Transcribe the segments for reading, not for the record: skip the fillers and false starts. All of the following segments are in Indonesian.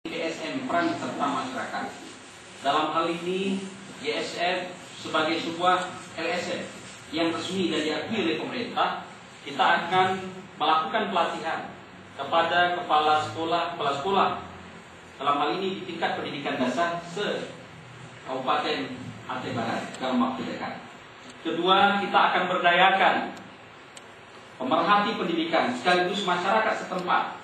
YSM peran serta masyarakat. Dalam hal ini YSM sebagai sebuah LSM yang resmi dan diakui oleh pemerintah, kita akan melakukan pelatihan kepada kepala sekolah dalam hal ini di tingkat pendidikan dasar se-Kabupaten Aceh Barat dalam waktu dekat. Kedua, kita akan berdayakan pemerhati pendidikan sekaligus masyarakat setempat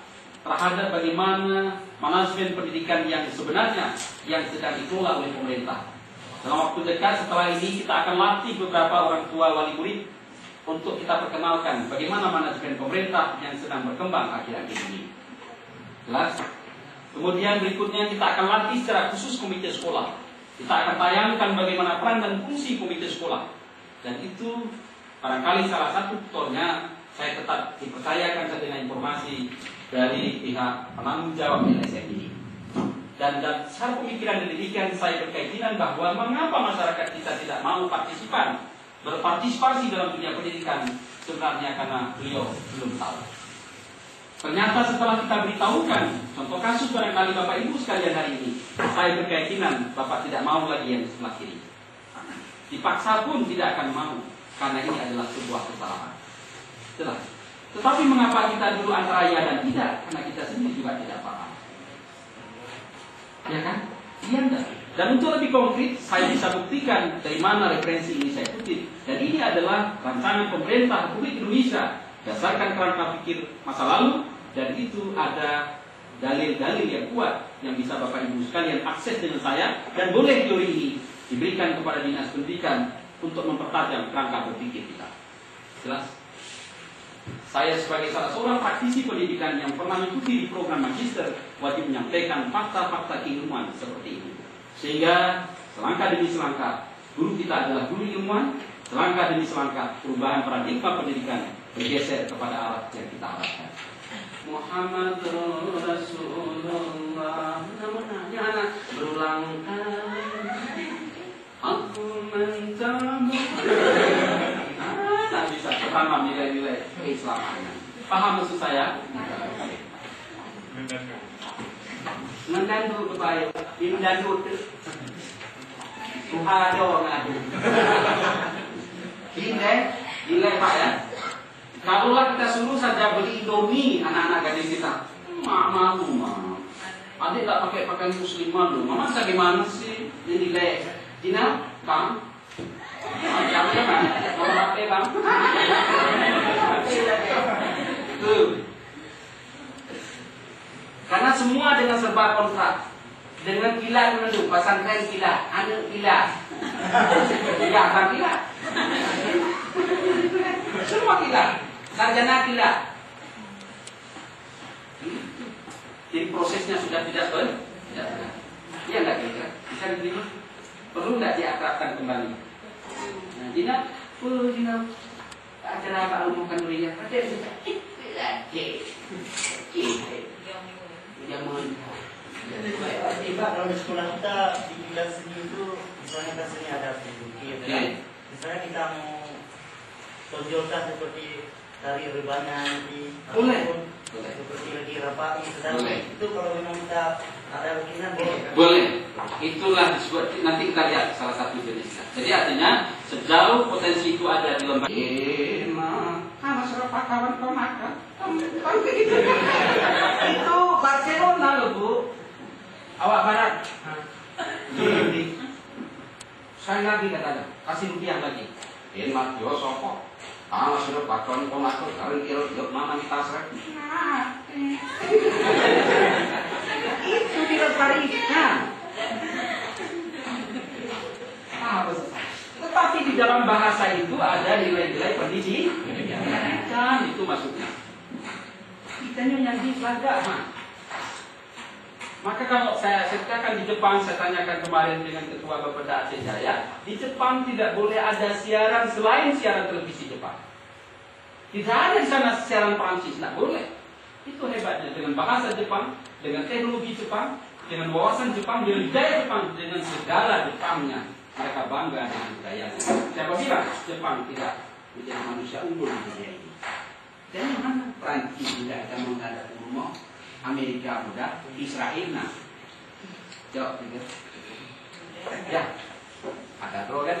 terhadap bagaimana manajemen pendidikan yang sebenarnya yang sedang dikelola oleh pemerintah. Dalam waktu dekat setelah ini kita akan latih beberapa orang tua wali murid untuk kita perkenalkan bagaimana manajemen pemerintah yang sedang berkembang akhir-akhir ini. Jelas? Kemudian berikutnya kita akan latih secara khusus komite sekolah. Kita akan tayangkan bagaimana peran dan fungsi komite sekolah. Dan itu barangkali salah satu tutornya saya tetap dipercayakan dengan informasi dari pihak penanggung jawab LSM ini. Dan secara pemikiran demikian saya berkeyakinan bahwa mengapa masyarakat kita tidak mau berpartisipasi dalam dunia pendidikan sebenarnya karena beliau belum tahu. Ternyata setelah kita beritahukan contoh kasus barangkali Bapak Ibu sekalian hari ini, saya berkeyakinan Bapak tidak mau lagi yang di sebelah kiri. Dipaksa pun tidak akan mau karena ini adalah sebuah kesalahan. Jelas. Tetapi mengapa kita dulu antara ya dan tidak? Karena kita sendiri juga tidak paham. Ya kan? Iya enggak? Dan untuk lebih konkret, saya bisa buktikan dari mana referensi ini saya kutip. Dan ini adalah rancangan pemerintah Republik Indonesia berdasarkan kerangka pikir masa lalu. Dan itu ada dalil-dalil yang kuat yang bisa Bapak Ibu sekalian akses dengan saya. Dan boleh teori ini diberikan kepada Dinas Pendidikan untuk mempertajam kerangka berpikir kita. Jelas? Saya sebagai salah seorang praktisi pendidikan yang pernah mengikuti di program magister wajib menyampaikan fakta-fakta keilmuan seperti ini. Sehingga selangkah demi selangkah guru kita adalah guru ilmuwan, selangkah demi selangkah perubahan paradigma pendidikan bergeser kepada arah yang kita harapkan. Muhammad Rasulullah namanya berulang kali aku mencabut. Tak bisa tertanam nilai-nilai keislaman. Paham maksud saya? Mendandu kebaik, mendandu Tuhado ngadu. Nilai Pak ya. Kalaulah kita suruh saja beli Indomie anak-anak gadis kita, malu mah. Adik tak pakai pakaian muslimah loh. Mama bagaimana sih? Ini nilai Dina, Bang. Jangan nomor HP Bang. Tuh. Karena semua dengan serba kontrak. Dengan gila menunduk, pesantren gila, anak gila. Iya, Bang gila. Semua gila. Sarjana gila. Jadi prosesnya sudah tidak benar. Iya enggak kira-kira? Bisa diterima? Perlu enggak diakrabkan kembali? Nah, Dina acara apa umuman dulunya? Ada tiba kalau di sekolah kita di kelas seni itu misalnya kelas seni ada sedikit, misalnya kita mau tonjolkan seperti tari rebana boleh, seperti lagi rapat itu kalau memang kita ada lukisan boleh. Itulah disebut, nanti kita lihat salah satu jenisnya. Jadi artinya sejauh potensi itu ada di lembaga. Masyarakat kawan kau makan. Itu Barcelona loh Bu. Awak barat. Saya lagi katanya, kasih rupiah lagi. Enak yo sopok. Sudah pakon kau makan. Kalian kira mana kita seret? Itu dilestarikan. Tetapi di dalam bahasa itu ada nilai-nilai pendidikan, itu maksudnya. Kitanya nyanyi laga, maka kalau saya ceritakan di Jepang, saya tanyakan kemarin dengan Ketua Bapeda Aceh Jaya, di Jepang tidak boleh ada siaran selain siaran televisi Jepang. Tidak ada di sana siaran Prancis, tidak boleh. Itu hebatnya dengan bahasa Jepang, dengan teknologi Jepang, dengan wawasan Jepang, dengan budaya Jepang, dengan segala Jepangnya. Mereka bangga dengan budayanya. Siapa bilang Jepang tidak menjadi manusia unggul di dunia ini? Dan mana Prancis tidak ada menghadapi umum, Amerika muda, Israel nah Jawab juga. Ya, ada terus kan?